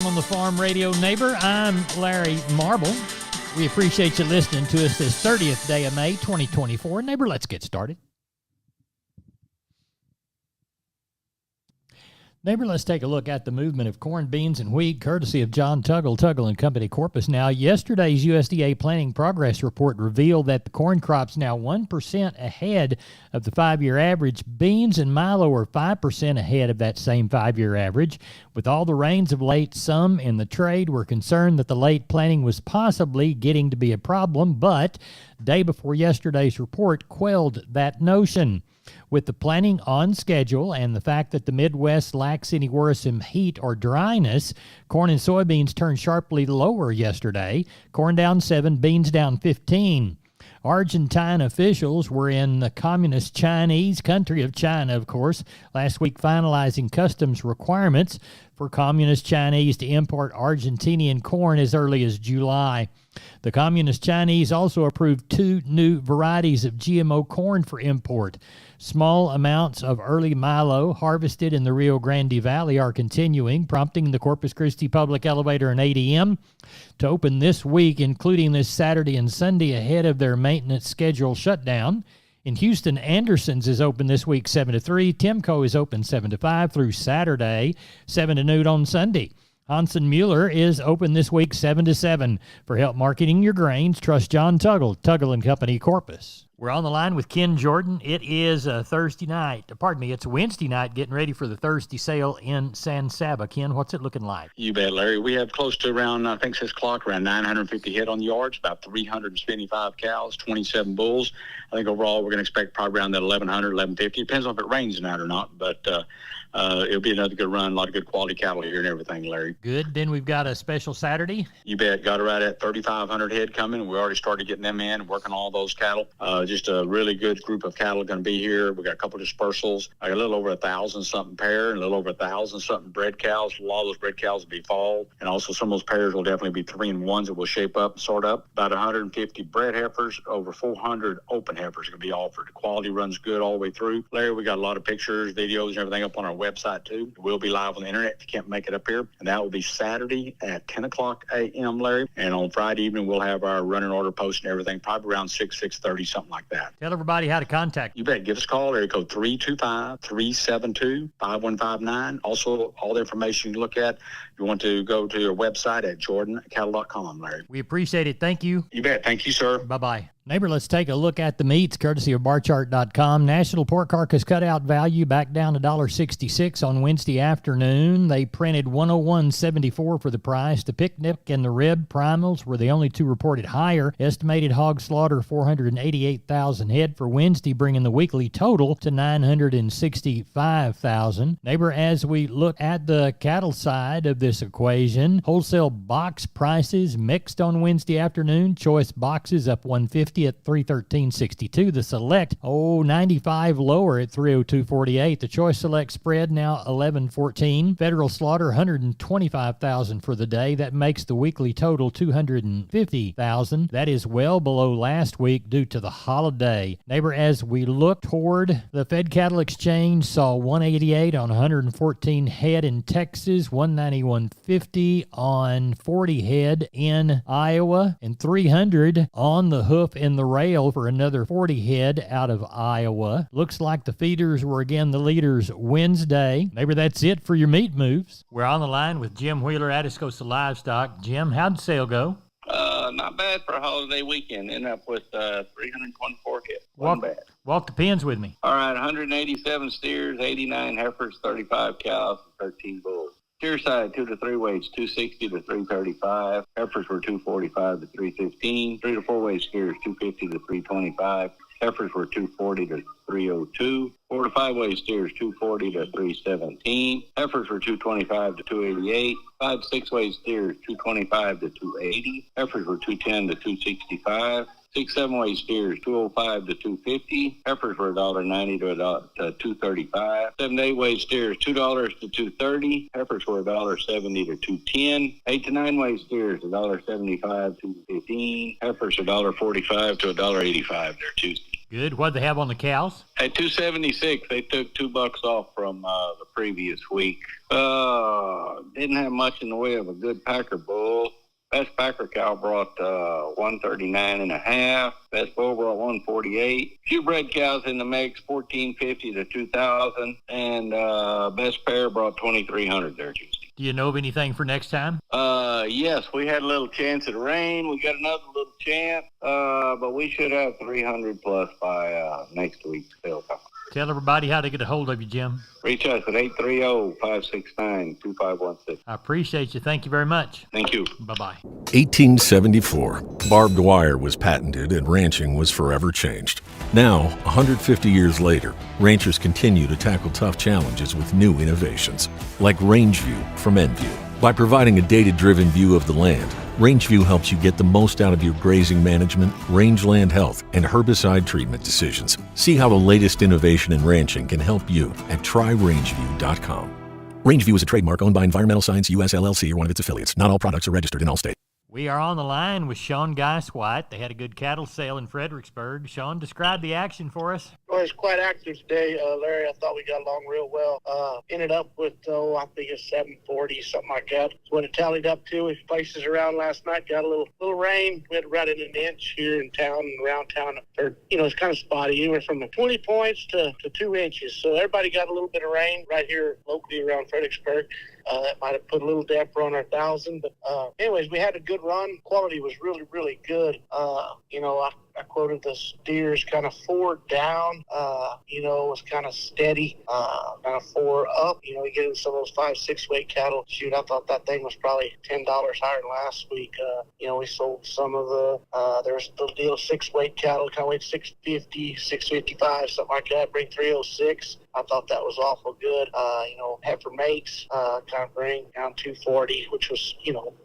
On the Farm Radio Neighbor, I'm Larry Marble. We appreciate you listening to us this 30th day of May, 2024. Neighbor, let's get started. Neighbor, let's take a look at the movement of corn, beans, and wheat, courtesy of John Tuggle & Company, Corpus. Now, yesterday's USDA Planting Progress Report revealed that the corn crop's now 1% ahead of the 5-year average. Beans and milo are 5% ahead of that same 5-year average. With all the rains of late, some in the trade were concerned that the late planting was possibly getting to be a problem, but day before yesterday's report quelled that notion. With the planting on schedule and the fact that the Midwest lacks any worrisome heat or dryness, corn and soybeans turned sharply lower yesterday. Corn down 7, beans down 15. Argentine officials were in the communist Chinese country of China, of course, last week finalizing customs requirements for communist Chinese to import Argentinian corn as early as July. The communist Chinese also approved 2 new varieties of GMO corn for import. Small amounts of early milo harvested in the Rio Grande Valley are continuing, prompting the Corpus Christi Public Elevator and ADM to open this week, including this Saturday and Sunday ahead of their maintenance schedule shutdown. In Houston, Anderson's is open this week 7 to 3. Timco is open 7 to 5 through Saturday, 7 to noon on Sunday. Hansen Mueller is open this week 7 to 7. For help marketing your grains, trust John Tuggle & Company, Corpus. We're on the line with Ken Jordan. It is Thursday night. It's Wednesday night, getting ready for the Thursday sale in San Saba. Ken, what's it looking like? You bet, Larry. We have close to around, I think 6 o'clock, around 950 head on the yards, about 375 cows, 27 bulls. I think overall we're going to expect probably around that 1,100, 1,150. Depends on if it rains tonight or not, but it'll be another good run. A lot of good quality cattle here and everything, Larry. Good. Then we've got a special Saturday. You bet. Got it right at 3,500 head coming. We already started getting them in and working on all those cattle. Just a really good group of cattle going to be here. We got a couple of dispersals. A little over 1,000-something pair and a little over 1,000-something bred cows. A lot of those bred cows will be fall. And also some of those pairs will definitely be 3-in-1s that will shape up and sort up. About 150 bred heifers, over 400 open heifers are going to be offered. The quality runs good all the way through. Larry, we got a lot of pictures, videos, and everything up on our website too. We'll be live on the internet if you can't make it up here. And that will be Saturday at 10 o'clock a.m., Larry. And on Friday evening, we'll have our running order post and everything, probably around 6:30, something like that. Tell everybody how to contact you. You bet. Give us a call, area code 325-372-5159. Also, all the information you look at, you want to go to your website at jordancattle.com, Larry. We appreciate it. Thank you. You bet. Thank you, sir. Bye-bye. Neighbor, let's take a look at the meats, courtesy of barchart.com. National pork carcass cutout value back down to $1.66 on Wednesday afternoon. They printed $101.74 for the price. The picnic and the rib primals were the only two reported higher. Estimated hog slaughter 488,000 head for Wednesday, bringing the weekly total to 965,000. Neighbor, as we look at the cattle side of this equation, wholesale box prices mixed on Wednesday afternoon. Choice boxes up 150 at $313.62. The select 95 lower at $302.48. The choice select spread now $11.14. Federal slaughter 125,000 for the day. That makes the weekly total 250,000. That is well below last week due to the holiday. Neighbor, as we look toward the Fed Cattle Exchange, saw 188 on 114 head in Texas, 191.50 on 40 head in Iowa, and 300 on the hoof in the rail for another 40 head out of Iowa. Looks like the feeders were again the leaders Wednesday. Maybe that's it for your meat moves. We're on the line with Jim Wheeler at Atascosa Livestock. Jim, how'd the sale go? Not bad for a holiday weekend. Ended up with 324 head. Wasn't bad. Walk the pens with me. All right, 187 steers, 89 heifers, 35 cows, and 13 bulls. Steer side 2 to 3 weights, 260 to 335. Heifers were 245 to 315. 3 to 4 weight steers, 250 to 325. Heifers were 240 to 302. 4 to 5 weight steers, 240 to 317. Heifers were 225 to 288. 5 to 6 weight steers, 225 to 280. Heifers were 210 to 265. 6 7 weight steers, 205 to 250. Heifers were $1.90 to $2.35. 7 to 8 weight steers, $2 to $2.30. Heifers were $1.70 to $2.10. 8 to 9 weight steers, $1.75 to $2.15. Heifers $1.45 to $1.85. They're Tuesday. Good. What do they have on the cows? At 276, they took $2 off from the previous week. Didn't have much in the way of a good Packer bull. Best Packer cow brought 139 and a half. Best bull brought 148. Few bred cows in the mix, 1450 to 2000, and best pair brought 2300 there Tuesday. Do you know of anything for next time? Yes, we had a little chance at rain. We got another little chance, but we should have 300 plus by next week's sale time. Tell everybody how to get a hold of you, Jim. Reach us at 830-569-2516. I appreciate you. Thank you very much. Thank you. Bye-bye. 1874. Barbed wire was patented and ranching was forever changed. Now, 150 years later, ranchers continue to tackle tough challenges with new innovations, like Rangeview from Enview. By providing a data-driven view of the land, Rangeview helps you get the most out of your grazing management, rangeland health, and herbicide treatment decisions. See how the latest innovation in ranching can help you at tryrangeview.com. Rangeview is a trademark owned by Environmental Science US LLC or one of its affiliates. Not all products are registered in all states. We are on the line with Sean Geis-White. They had a good cattle sale in Fredericksburg. Sean, describe the action for us. Well, it's quite active today, Larry. I thought we got along real well. Ended up with, I think it's 740, something like that. That's what it tallied up to. We places around last night. Got a little rain. We had right in an inch here in town and around town. Or, it's kind of spotty, anywhere from 20 points to 2 inches. So everybody got a little bit of rain right here locally around Fredericksburg. That might have put a little damper on our 1,000. But anyways, we had a good run. Quality was really, really good. I quoted the steers kind of 4 down, was kind of steady, kind of 4 up. You get in some of those 5-6 weight cattle. Shoot, I thought that thing was probably $10 higher than last week. We sold some of there's the deal of 6 weight cattle, kind of weighed 650, 655, something like that, bring 306. I thought that was awful good. Heifer makes kind of bring down 240, which was,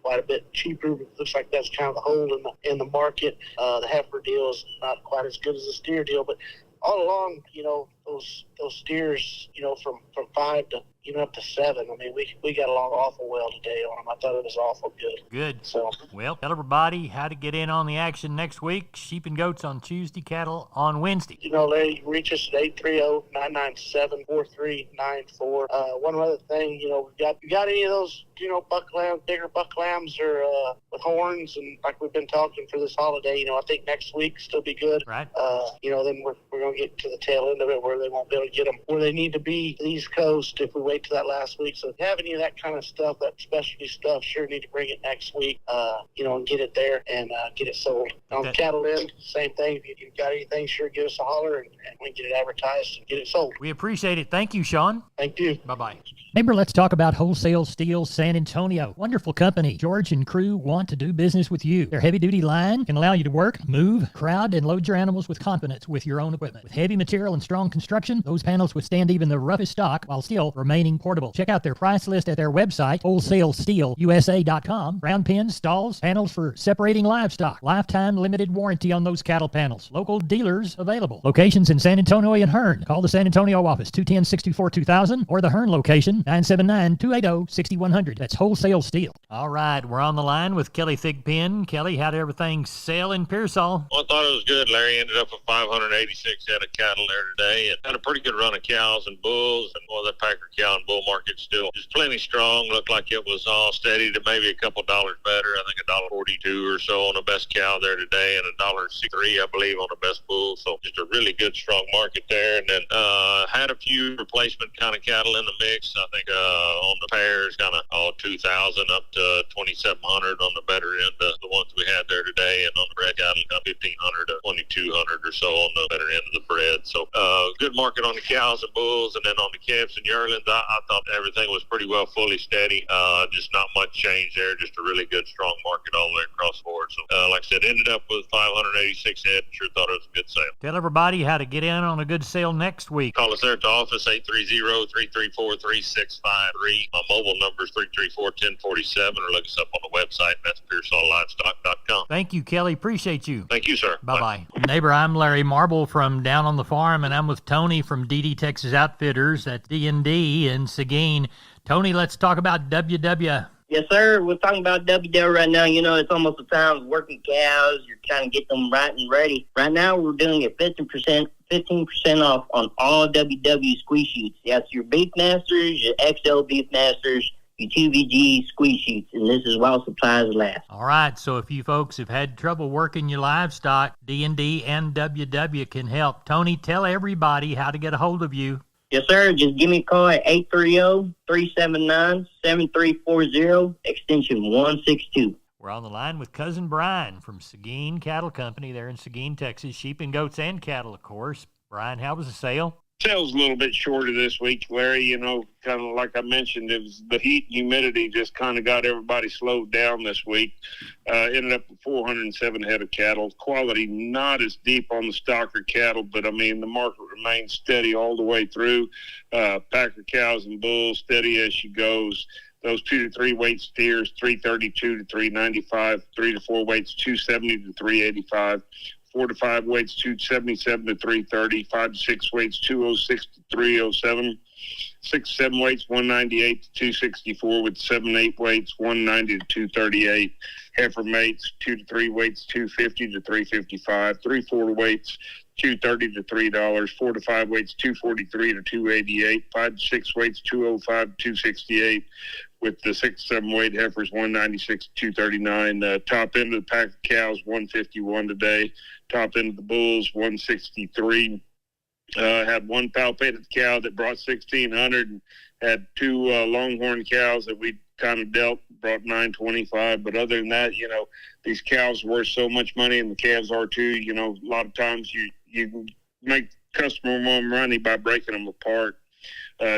quite a bit cheaper. It looks like that's kind of the hole in the market. The heifer deal is not quite as good as the steer deal, but all along, those steers, from 5 to even up to 7. I mean, we got along awful well today on them. I thought it was awful good. Good. So, well, tell everybody how to get in on the action next week. Sheep and goats on Tuesday, cattle on Wednesday. Larry, you can reach us at 830-997-4394. One other thing, we got any of those, buck lambs, bigger buck lambs or with horns, and like we've been talking for this holiday, I think next week still be good. Right. Then we're going to get to the tail end of it where they won't be able to get them where they need to be the East Coast if we wait to that last week. So if you have any of that kind of stuff, that specialty stuff, sure need to bring it next week, and get it there and get it sold. On the cattle end, same thing. If you've got anything, sure give us a holler and we can get it advertised and get it sold. We appreciate it. Thank you, Sean. Thank you. Bye-bye. Neighbor, let's talk about Wholesale Steel San Antonio. Wonderful company. George and crew want to do business with you. Their heavy-duty line can allow you to work, move, crowd, and load your animals with confidence with your own equipment. With heavy material and strong construction, those panels withstand even the roughest stock while still remaining portable. Check out their price list at their website, wholesalesteelusa.com. Round pins, stalls, panels for separating livestock. Lifetime limited warranty on those cattle panels. Local dealers available. Locations in San Antonio and Hearn. Call the San Antonio office, 210-624-2000, or the Hearn location, 979-280-6100. That's Wholesale Steel. All right, we're on the line with Kelly Thigpen. Kelly, how did everything sell in Pearsall? Well, I thought it was good. Larry ended up with 586 head of cattle there today and had a pretty good run of cows and bulls. And the Packer cow and bull market still is plenty strong. Looked like it was all steady to maybe a couple dollars better. I think $1.42 or so on the best cow there today and $1.63, I believe, on the best bull. So just a really good, strong market there. And then had a few replacement kind of cattle in the mix. I think on the pairs, kind of all 2,000 up to 2,700 on the better end of the ones we had there today. And on the bred cattle, 1,500 to 2,200 or so on the better end of the bred. So good market on the cows and bulls. And then on the calves and yearlings, I thought everything was pretty well fully steady. Just not much change there. Just a really good, strong market all the way across the board. So like I said, ended up with 586 head. Sure thought it was a good sale. Tell everybody how to get in on a good sale next week. Call us there at the office, 830-334-3653. My mobile number is 334-1047, or look us up on the website. That's PearsallLivestock.com. Thank you, Kelly. Appreciate you. Thank you, sir. Bye-bye. Neighbor, I'm Larry Marble from Down on the Farm, and I'm with Tony from DD Texas Outfitters at D&D in Seguin. Tony, let's talk about WW. Yes, sir. We're talking about WW right now. You know, it's almost the time of working cows. You're trying to get them right and ready. Right now, we're doing a 15% off on all WW squeeze chutes. That's your Beefmasters, your XL Beefmasters, your 2VG squeeze chutes, and this is while supplies last. All right, so if you folks have had trouble working your livestock, D&D and WW can help. Tony, tell everybody how to get a hold of you. Yes, sir. Just give me a call at 830-379-7340, extension 162. We're on the line with Cousin Brian from Seguin Cattle Company there in Seguin, Texas. Sheep and goats and cattle, of course. Brian, how was the sale? Sales a little bit shorter this week, Larry. You know, kind of like I mentioned, it was the heat and humidity just kind of got everybody slowed down this week. Ended up with 407 head of cattle. Quality not as deep on the stocker cattle, but I mean the market remains steady all the way through. Packer cows and bulls steady as she goes. Those 2 to 3 weight steers, 332 to 395. 3 to 4 weights, 270 to 385. 4 to 5 weights, 277 to 330. 5 to 6 weights, 206 to 307. 6 to 7 weights, 198 to 264. With 7 to 8 weights, 190 to 238. Heifer mates, 2 to 3 weights, 250 to 355. 3 to 4 weights, $230 to $3. 4 to 5 weights, 243 to 288. 5 to 6 weights, 205 to 268. With the 6 to 7 weight heifers, 196 to 239. Top end of the pack of cows, 151 today. Top end of the bulls, 163. Had one palpated cow that brought 1,600, and had 2 longhorn cows that we kind of dealt, brought 925. But other than that, you know, these cows are worth so much money, and the calves are too. You know, a lot of times you make customer more money by breaking them apart.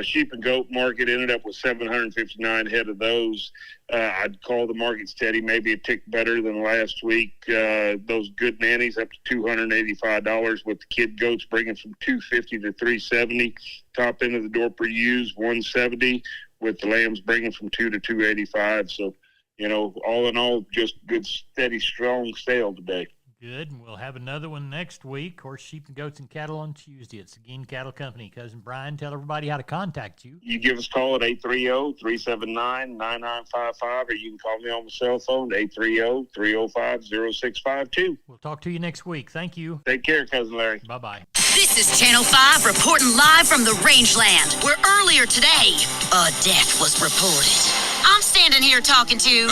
Sheep and goat market ended up with 759 head of those. I'd call the market steady, maybe a tick better than last week. Those good nannies up to $285, with the kid goats bringing from $250 to $370. Top end of the door per ewes, $170, with the lambs bringing from $2 to $285. So, you know, all in all, just good, steady, strong sale today. Good, and we'll have another one next week. Of course, sheep and goats and cattle on Tuesday at Seguin Cattle Company. Cousin Brian, tell everybody how to contact you. You give us a call at 830-379-9955, or you can call me on my cell phone at 830-305-0652. We'll talk to you next week. Thank you. Take care, Cousin Larry. Bye-bye. This is Channel 5 reporting live from the rangeland, where earlier today, a death was reported. I'm standing here talking to...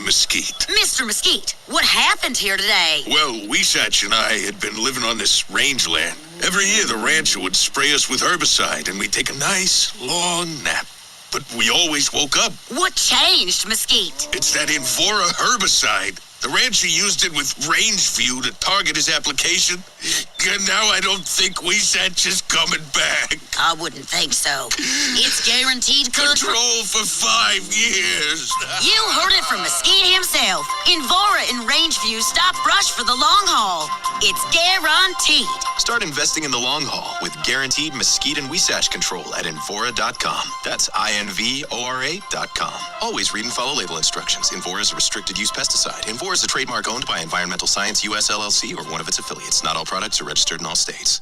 Mesquite. Mr. Mesquite, what happened here today? Well, Weesatch and I had been living on this rangeland. Every year the rancher would spray us with herbicide, and we'd take a nice, long nap. But we always woke up. What changed, Mesquite? It's that Invora herbicide. The rancher used it with Rangeview to target his application, and now I don't think Weesatch is coming back. I wouldn't think so. It's guaranteed control for 5 years. You heard it from Mesquite himself. Invora and Rangeview stop brush for the long haul. It's guaranteed. Start investing in the long haul with guaranteed Mesquite and Weesatch control at Invora.com. That's INVORA.com. Always read and follow label instructions. Invora is a restricted use pesticide. Invora is a trademark owned by Environmental Science US LLC or one of its affiliates. Not all products are registered in all states.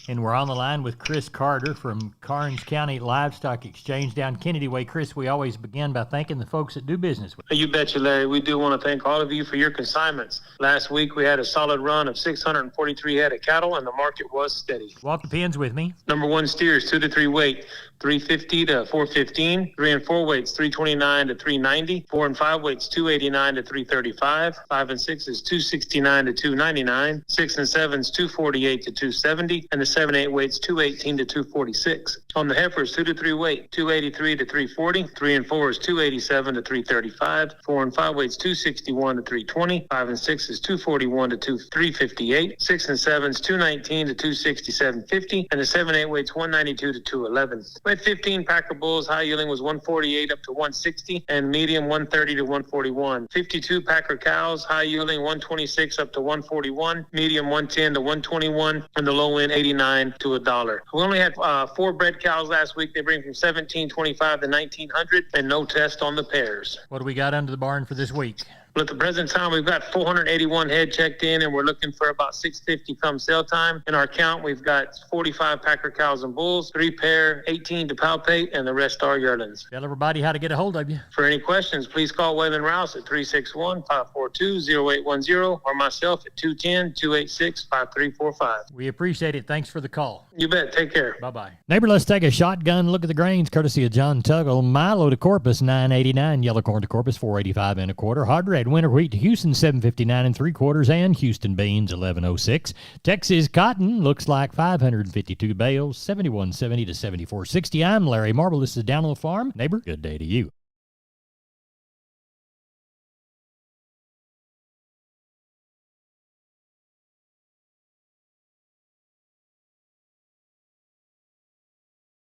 And we're on the line with Chris Carter from Karnes County Livestock Exchange down Kennedy Way. Chris, we always begin by thanking the folks that do business with us. You betcha, Larry. We do want to thank all of you for your consignments. Last week, we had a solid run of 643 head of cattle, and the market was steady. Walk the pins with me. Number 1 steers, 2 to 3 weight, 350 to 415. 3 and 4 weights, 329 to 390. 4 and 5 weights, 289 to 335. 5 and 6 is 269 to 299. 6 and 7 is 248 to 270. And the 7 8 weights, 218 to 246. On the heifers, 2 to 3 weight, 283 to 340. 3 and 4 is 287 to 335. 4 and 5 weights, 261 to 320. 5 and 6 is 241 to 358. 6 and 7 is 219 to 267.50. And the 7 8 weights, 192 to 211. We had 15 Packer bulls. High yielding was 148 up to 160, and medium 130 to 141. 52 Packer cows. High yielding 126 up to 141, medium 110 to 121, and the low end 89 to $1. We only had 4 bred cows last week. They bring from 1725 to 1900, and no test on the pairs. What do we got under the barn for this week? Well, at the present time, we've got 481 head checked in, and we're looking for about 650 come sale time. In our count, we've got 45 Packer cows and bulls, 3 pair, 18 to palpate, and the rest are yearlings. Tell everybody how to get a hold of you. For any questions, please call Waylon Rouse at 361-542-0810 or myself at 210-286-5345. We appreciate it. Thanks for the call. You bet. Take care. Bye-bye. Neighbor, let's take a shotgun look at the grains, courtesy of John Tuggle. Milo to Corpus, $9.89. Yellow corn to Corpus, $4.85 1/4. Hard red winter wheat to Houston, $7.59 3/4. And Houston beans, $11.06. Texas cotton looks like 552 bales, $71.70 to $74.60. I'm Larry Marble. This is Download Farm. Neighbor, good day to you.